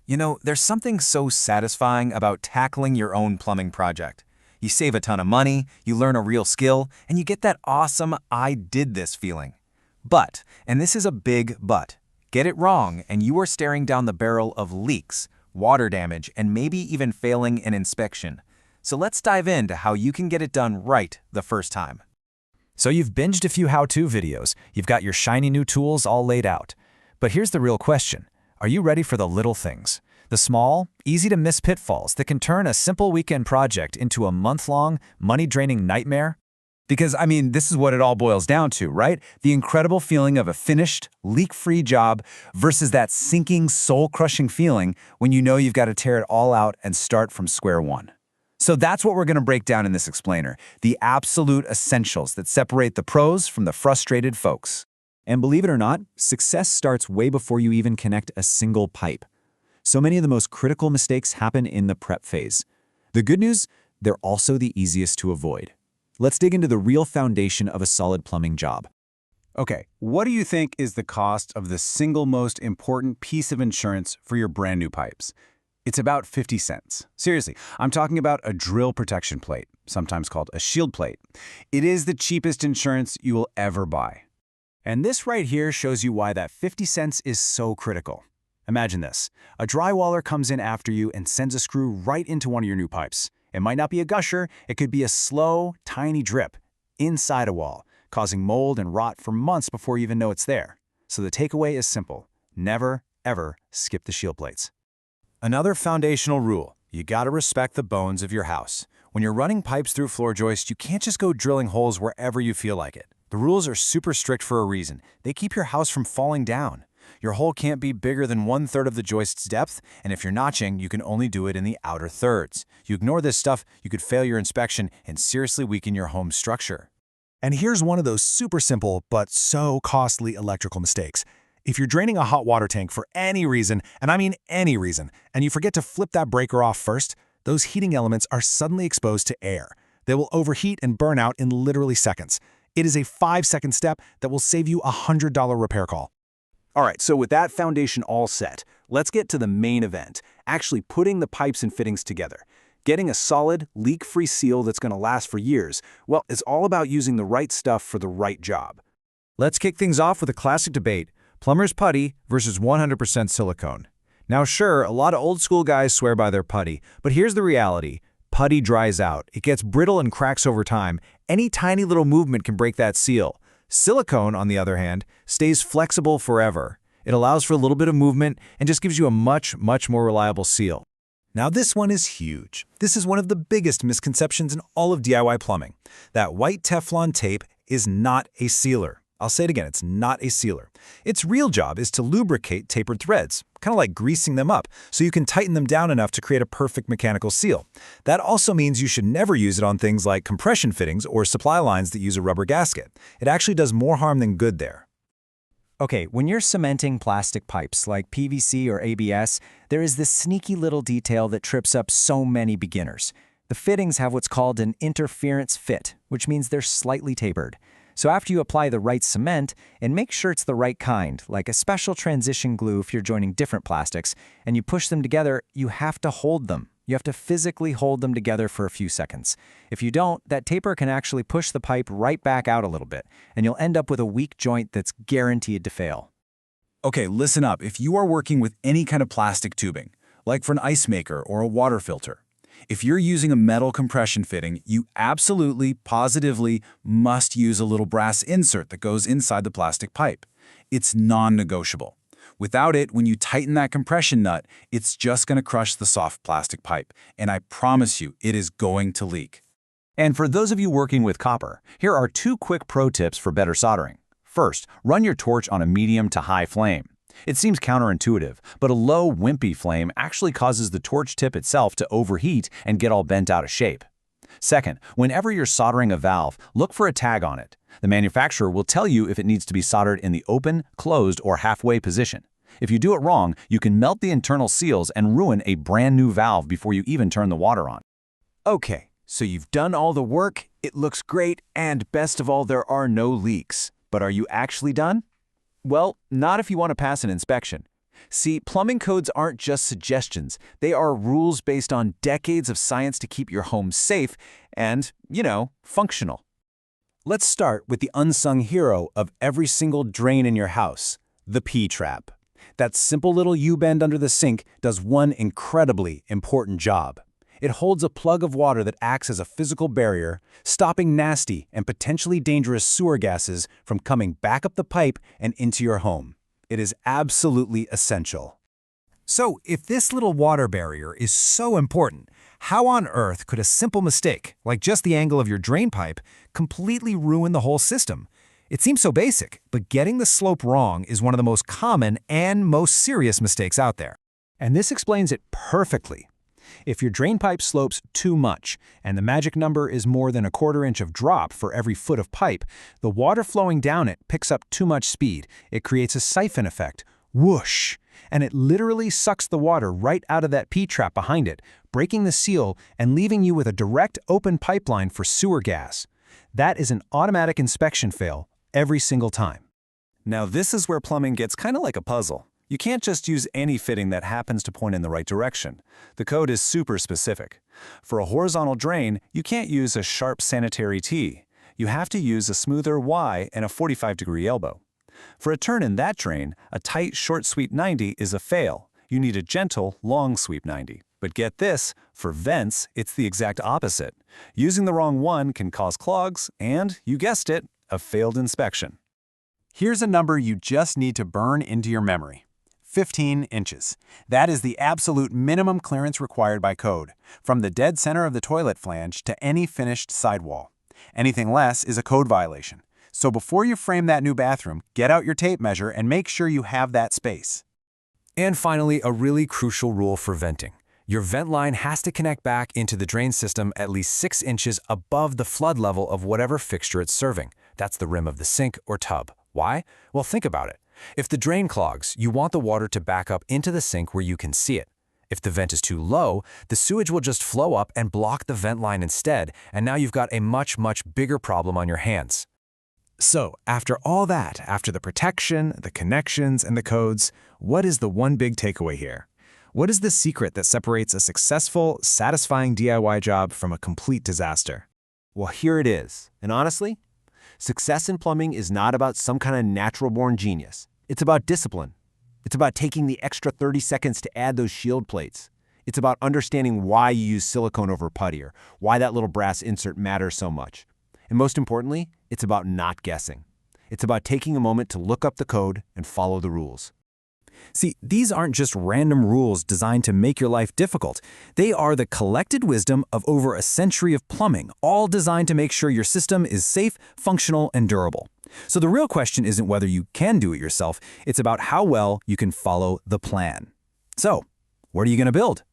You know, there's something so satisfying about tackling your own plumbing project. You save a ton of money, you learn a real skill, and you get that awesome "I did this" feeling. But, and this is a big but, get it wrong and you are staring down the barrel of leaks, water damage, and maybe even failing an inspection. So let's dive into how you can get it done right the first time. So you've binged a few how-to videos, you've got your shiny new tools all laid out. But here's the real question. Are you ready for the little things? The small, easy-to-miss pitfalls that can turn a simple weekend project into a month-long, money-draining nightmare? Because, this is what it all boils down to, right? The incredible feeling of a finished, leak-free job versus that sinking, soul-crushing feeling when you know you've got to tear it all out and start from square one. So that's what we're going to break down in this explainer, the absolute essentials that separate the pros from the frustrated folks. And believe it or not, success starts way before you even connect a single pipe. So many of the most critical mistakes happen in the prep phase. The good news, they're also the easiest to avoid. Let's dig into the real foundation of a solid plumbing job. Okay, what do you think is the cost of the single most important piece of insurance for your brand new pipes? It's about 50 cents. Seriously, I'm talking about a drill protection plate, sometimes called a shield plate. It is the cheapest insurance you will ever buy. And this right here shows you why that 50 cents is so critical. Imagine this. A drywaller comes in after you and sends a screw right into one of your new pipes. It might not be a gusher, it could be a slow, tiny drip inside a wall, causing mold and rot for months before you even know it's there. So the takeaway is simple. Never, ever skip the shield plates. Another foundational rule, you gotta respect the bones of your house. When you're running pipes through floor joists, you can't just go drilling holes wherever you feel like it. The rules are super strict for a reason. They keep your house from falling down. Your hole can't be bigger than 1/3 of the joist's depth, and if you're notching, you can only do it in the outer thirds. You ignore this stuff, you could fail your inspection and seriously weaken your home's structure. And here's one of those super simple but so costly electrical mistakes. If you're draining a hot water tank for any reason, and I mean any reason, and you forget to flip that breaker off first, those heating elements are suddenly exposed to air. They will overheat and burn out in literally seconds. It is a 5-second step that will save you a $100 repair call. All right, so with that foundation all set, let's get to the main event, actually putting the pipes and fittings together. Getting a solid, leak-free seal that's going to last for years, well, it's all about using the right stuff for the right job. Let's kick things off with a classic debate, plumber's putty versus 100% silicone. Now sure, a lot of old school guys swear by their putty, but here's the reality. Putty dries out, it gets brittle and cracks over time. Any tiny little movement can break that seal. Silicone, on the other hand, stays flexible forever. It allows for a little bit of movement and just gives you a much more reliable seal. Now this one is huge. This is one of the biggest misconceptions in all of DIY plumbing. That white Teflon tape is not a sealer. I'll say it again, it's not a sealer. Its real job is to lubricate tapered threads, kind of like greasing them up, so you can tighten them down enough to create a perfect mechanical seal. That also means you should never use it on things like compression fittings or supply lines that use a rubber gasket. It actually does more harm than good there. Okay, when you're cementing plastic pipes like PVC or ABS, there is this sneaky little detail that trips up so many beginners. The fittings have what's called an interference fit, which means they're slightly tapered. So after you apply the right cement, and make sure it's the right kind, like a special transition glue if you're joining different plastics, and you push them together, you have to hold them. You have to physically hold them together for a few seconds. If you don't, that taper can actually push the pipe right back out a little bit, and you'll end up with a weak joint that's guaranteed to fail. Okay, listen up. If you are working with any kind of plastic tubing, like for an ice maker or a water filter, if you're using a metal compression fitting, you absolutely, positively must use a little brass insert that goes inside the plastic pipe. It's non-negotiable. Without it, when you tighten that compression nut, it's just going to crush the soft plastic pipe, and I promise you, it is going to leak. And for those of you working with copper, here are 2 quick pro tips for better soldering. First, run your torch on a medium to high flame. It seems counterintuitive, but a low, wimpy flame actually causes the torch tip itself to overheat and get all bent out of shape. Second, whenever you're soldering a valve, look for a tag on it. The manufacturer will tell you if it needs to be soldered in the open, closed, or halfway position. If you do it wrong, you can melt the internal seals and ruin a brand new valve before you even turn the water on. Okay, so you've done all the work, it looks great, and best of all, there are no leaks. But are you actually done? Well, not if you want to pass an inspection. See, plumbing codes aren't just suggestions. They are rules based on decades of science to keep your home safe and, functional. Let's start with the unsung hero of every single drain in your house, the P-trap. That simple little U-bend under the sink does one incredibly important job. It holds a plug of water that acts as a physical barrier, stopping nasty and potentially dangerous sewer gases from coming back up the pipe and into your home. It is absolutely essential. So, if this little water barrier is so important, how on earth could a simple mistake, like just the angle of your drain pipe, completely ruin the whole system? It seems so basic, but getting the slope wrong is one of the most common and most serious mistakes out there. And this explains it perfectly. If your drain pipe slopes too much, and the magic number is more than 1/4 inch of drop for every foot of pipe, the water flowing down it picks up too much speed. It creates a siphon effect, whoosh, and it literally sucks the water right out of that P-trap behind it, breaking the seal and leaving you with a direct open pipeline for sewer gas. That is an automatic inspection fail every single time. Now this is where plumbing gets kind of like a puzzle. You can't just use any fitting that happens to point in the right direction. The code is super specific. For a horizontal drain, you can't use a sharp sanitary T. You have to use a smoother Y and a 45-degree elbow. For a turn in that drain, a tight, short sweep 90 is a fail. You need a gentle, long sweep 90. But get this, for vents, it's the exact opposite. Using the wrong one can cause clogs and, you guessed it, a failed inspection. Here's a number you just need to burn into your memory. 15 inches. That is the absolute minimum clearance required by code, from the dead center of the toilet flange to any finished sidewall. Anything less is a code violation. So before you frame that new bathroom, get out your tape measure and make sure you have that space. And finally, a really crucial rule for venting. Your vent line has to connect back into the drain system at least 6 inches above the flood level of whatever fixture it's serving. That's the rim of the sink or tub. Why? Well, think about it. If the drain clogs, you want the water to back up into the sink where you can see it. If the vent is too low, the sewage will just flow up and block the vent line instead, and now you've got a much, much bigger problem on your hands. So, after all that, after the protection, the connections, and the codes, what is the one big takeaway here? What is the secret that separates a successful, satisfying DIY job from a complete disaster? Well, here it is. And honestly, success in plumbing is not about some kind of natural-born genius. It's about discipline. It's about taking the extra 30 seconds to add those shield plates. It's about understanding why you use silicone over putty or why that little brass insert matters so much. And most importantly, it's about not guessing. It's about taking a moment to look up the code and follow the rules. See, these aren't just random rules designed to make your life difficult. They are the collected wisdom of over a century of plumbing, all designed to make sure your system is safe, functional, and durable. So the real question isn't whether you can do it yourself, it's about how well you can follow the plan. So, what are you going to build?